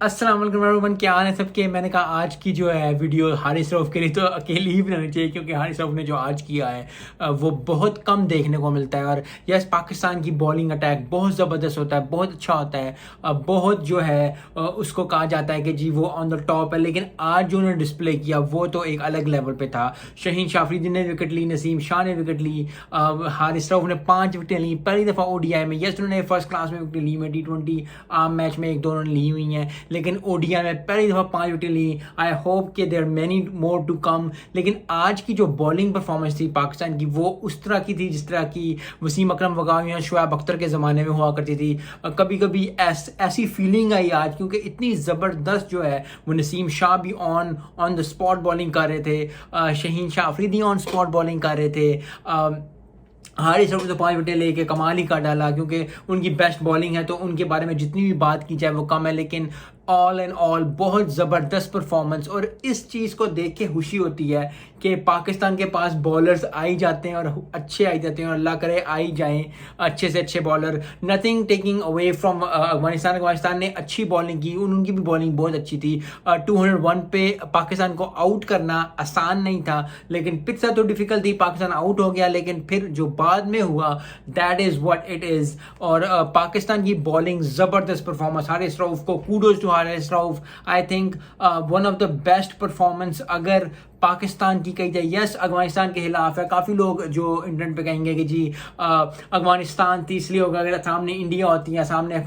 अस्सलाम वालेकुम एवरीवन, क्या हाल है सबके। मैंने कहा आज की जो है वीडियो हारिस रऊफ के लिए तो अकेली ही बनानी चाहिए, क्योंकि हारिस रऊफ ने जो आज किया है वो बहुत कम देखने को मिलता है। और यस, पाकिस्तान की बॉलिंग अटैक बहुत ज़बरदस्त होता है, बहुत अच्छा होता है, बहुत जो है उसको कहा जाता है कि जी वो ऑन द टॉप है। लेकिन आज जो उन्होंने डिस्प्ले किया वो तो एक अलग लेवल पे था। शहीन शाफरीदी ने विकेट ली, नसीम शाह ने विकेट ली, हारिस रऊफ ने 5 विकेटें ली पहली दफ़ा ओडीआई में। यस, उन्होंने फर्स्ट क्लास में विकेट ली, में T20 आम मैच में एक दो उन्होंने ली हुई हैं, लेकिन ओडीआई में पहली दफ़ा 5 विकेट ली। आई होप कि there many more to come. लेकिन आज की जो बॉलिंग परफॉर्मेंस थी पाकिस्तान की वो उस तरह की थी जिस तरह की वसीम अकरम वगाम या शुएब अख्तर के ज़माने में हुआ करती थी। कभी कभी ऐसी फीलिंग आई आज, क्योंकि इतनी ज़बरदस्त जो है वो नसीम शाह भी ऑन द स्पॉट बॉलिंग कर रहे थे, Shaheen Shah Afridi on spot bowling कर रहे थे। हारिस रऊफ तो 5 विकेट लेके कमाल ही कर डाला, क्योंकि उनकी बेस्ट बॉलिंग है तो उनके बारे में जितनी भी बात की जाए वो कम है। लेकिन ऑल एंड ऑल बहुत ज़बरदस्त परफॉर्मेंस, और इस चीज़ को देख के खुशी होती है कि पाकिस्तान के पास बॉलर्स आ ही जाते हैं और अच्छे आ जाते हैं, और अल्लाह करे आ ही जाएँ अच्छे से अच्छे bowler. Nothing taking away from Afghanistan ने अच्छी बॉलिंग की, उनकी भी बॉलिंग बहुत अच्छी थी। 201 पे पाकिस्तान को आउट करना आसान नहीं था, लेकिन पिच तो डिफिकल्ट थी, पाकिस्तान आउट हो गया। लेकिन फिर जो बाद में हुआ that is what it is. और पाकिस्तान की बॉलिंग ज़बरदस्त परफॉर्मेंस, हारिस रऊफ को kudos to Haris Rauf. I think one of the best performance अगर पाकिस्तान की कही जाए। यस, अफगानिस्तान के खिलाफ है, काफ़ी लोग जो इंटरनेट पे कहेंगे कि जी अफगानिस्तान तीसरी होगा, अगर सामने इंडिया होती है, सामने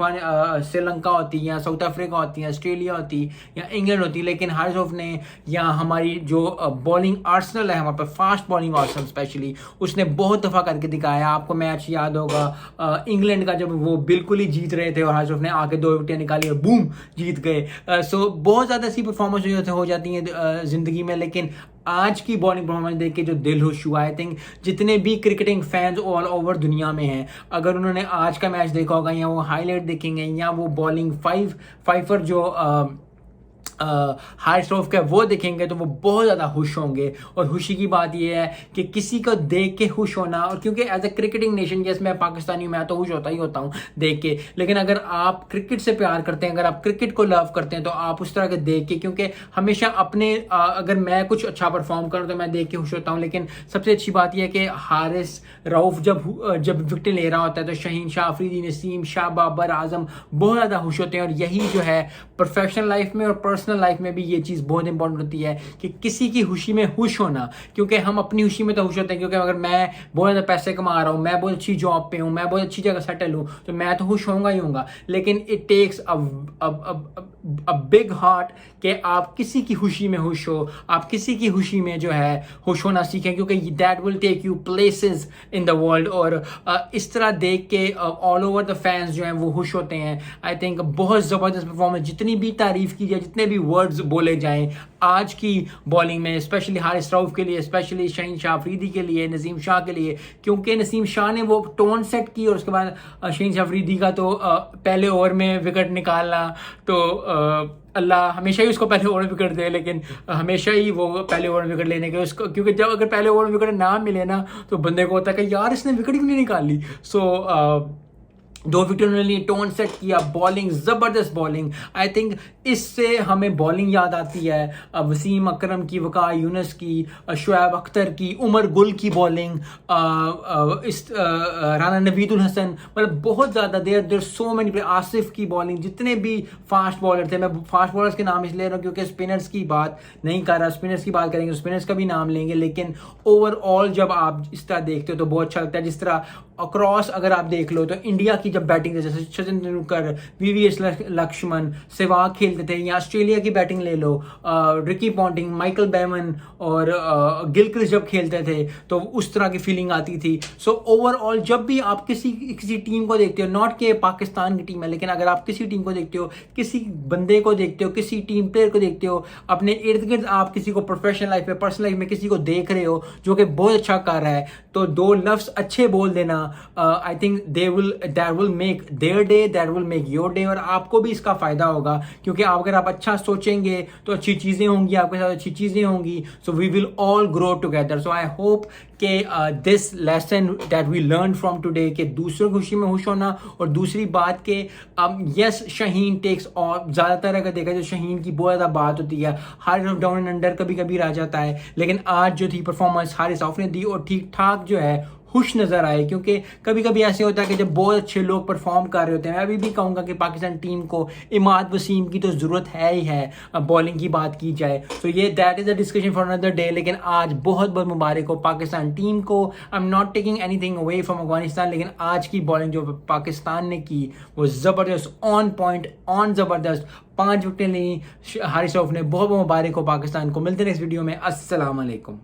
श्रीलंका होती है, या साउथ अफ्रीका होती है, ऑस्ट्रेलिया होती या इंग्लैंड होती। लेकिन हारिस रऊफ ने या हमारी जो बॉलिंग आर्सेनल है हमारे पास, फास्ट बॉलिंग आर्सेनल स्पेशली, उसने बहुत दफ़ा करके दिखाया। आपको मैच याद होगा इंग्लैंड का, जब वो बिल्कुल ही जीत रहे थे और हारिस रऊफ ने आके 2 विकेटें निकाली और बूम जीत गए। सो बहुत ज़्यादा ऐसी परफॉर्मेंस हो जाती हैं ज़िंदगी में। लेकिन आज की बॉलिंग परफॉर्मेंस देख के जो दिल खुश हुआ, आई थिंक जितने भी क्रिकेटिंग फैंस ऑल ओवर दुनिया में हैं, अगर उन्होंने आज का मैच देखा होगा या वो हाईलाइट देखेंगे या वो बॉलिंग फाइफर जो हारिस रऊफ का वो देखेंगे तो वो बहुत ज़्यादा खुश होंगे। और खुशी की बात ये है कि किसी को देख के खुश होना, और क्योंकि एज ए क्रिकेटिंग नेशन, जैसे मैं पाकिस्तानी हूँ, मैं तो खुश होता ही होता हूँ देख के। लेकिन अगर आप क्रिकेट से प्यार करते हैं, अगर आप क्रिकेट को लव करते हैं, तो आप उस तरह के देख के, क्योंकि हमेशा अपने अगर मैं कुछ अच्छा परफॉर्म करूँ तो मैं देख के खुश होता हूँ। लेकिन सबसे अच्छी बात यह है कि हारिस रऊफ जब विकेट ले रहा होता है तो शहीन शाह अफरीदी, नसीम शाह, बाबर आजम बहुत ज़्यादा खुश होते हैं। और यही जो है प्रोफेशनल लाइफ में और पर्सनल लाइफ में भी ये चीज़ बहुत इंपॉर्टेंट होती है कि किसी की खुशी में खुश होना। क्योंकि हम अपनी खुशी में तो खुश होते हैं, क्योंकि अगर मैं बहुत ज़्यादा पैसे कमा रहा हूँ, मैं बहुत अच्छी जॉब पे हूँ, मैं बहुत अच्छी जगह सेटल हूँ, तो मैं तो खुश होऊंगा ही होऊंगा। लेकिन it takes a big heart कि आप किसी की खुशी में खुश हो, आप किसी की खुशी में जो है खुश होना सीखें, क्योंकि that will take you places in the world. और इस तरह देख के ऑल ओवर द फैंस जो हैं वो खुश होते हैं। आई थिंक बहुत ज़बरदस्त परफॉर्मेंस, जितनी भी तारीफ़ की जाए, जितने भी वर्ड्स बोले जाएं आज की बॉलिंग में, स्पेशली हारिस रऊफ के लिए, स्पेशली शहीन शाह अफरीदी के लिए, नसीम शाह के लिए, क्योंकि नसीम शाह ने वो टोन सेट की। और उसके बाद शहीन शाह अफरीदी का तो पहले ओवर में विकेट निकालना, तो अल्लाह हमेशा ही उसको पहले ओवर विकेट दे, लेकिन हमेशा ही वो पहले ओवर विकेट लेने के उसको, क्योंकि जब अगर पहले ओवर विकेट ना मिले ना तो बंदे को होता है कि यार इसने विकेट क्यों नहीं निकाली। सो 2 विकेट उन्होंने टोन सेट किया, बॉलिंग ज़बरदस्त बॉलिंग। आई थिंक इससे हमें बॉलिंग याद आती है वसीम अकरम की, वक़ार यूनुस की, शुएब अख्तर की, उमर गुल की बॉलिंग, राना नवीदुल हसन, मतलब बहुत ज़्यादा देर सो मैनी, आसिफ की बॉलिंग, जितने भी फास्ट बॉलर थे। मैं फास्ट बॉलर्स के नाम इसलिए ले रहा हूँ क्योंकि स्पिनर्स की बात नहीं कर रहा, स्पिनर्स की बात करेंगे तो स्पिनर्स का भी नाम लेंगे। लेकिन ओवरऑल जब आप इस तरह देखते हो तो बहुत अच्छा लगता है। जिस तरह अक्रॉस अगर आप देख लो तो इंडिया की जब बैटिंग थी, जैसे सचिन तेंदुलकर, वीवीएस लक्ष्मण, सहवाग खेलते थे, या ऑस्ट्रेलिया की बैटिंग ले लो, रिकी पॉन्टिंग, माइकल बेमन और गिलक्रिस्ट जब खेलते थे तो उस तरह की फीलिंग आती थी। सो ओवरऑल जब भी आप किसी टीम को देखते हो, नॉट के पाकिस्तान की टीम है, लेकिन अगर आप किसी टीम को देखते हो, किसी बंदे को देखते हो, किसी टीम प्लेयर को देखते हो, अपने इर्द गिर्द आप किसी को प्रोफेशनल लाइफ में, पर्सनल लाइफ में किसी को देख रहे हो जो कि बहुत अच्छा कर रहा है, तो 2 लफ्ज़ अच्छे बोल देना, I think there will will make their day, that will make your day, और आपको भी इसका फायदा होगा क्योंकि अगर आप अच्छा सोचेंगे तो अच्छी चीजें होंगी, आपके साथ अच्छी चीजें होंगी. So we will all grow together. So I hope कि this lesson that we learn from today कि दूसरों की खुशी में खुश होना. और दूसरी बात कि यस शाहीन टेक्स, और ज़्यादातर अगर देखा जाए शाहीन की बहुत ज़्यादा बात होती है, Haris Rauf down and under कभी कभी रह जाता है, लेकिन आज जो थी परफॉर्मेंस हारिस रऊफ ने दी और ठीक ठाक जो है खुश नजर आए. क्योंकि कभी कभी ऐसे होता है कि जब बहुत अच्छे लोग परफॉर्म कर रहे होते हैं, मैं अभी भी कहूँगा कि पाकिस्तान टीम को इमाद वसीम की तो ज़रूरत है ही है, बॉलिंग की बात की जाए तो ये that is a discussion for another day. लेकिन आज बहुत बहुत मुबारक हो पाकिस्तान टीम को. I am not taking anything away from Afghanistan, लेकिन आज की बॉलिंग जो पाकिस्तान ने की वो ज़बरदस्त, ऑन पॉइंट, ऑन ज़बरदस्त. 5 विकेटें ली हारिस रऊफ ने. बहुत बहुत मुबारक हो पाकिस्तान को. मिलते हैं नेक्स्ट वीडियो में. अस्सलाम वालेकुम.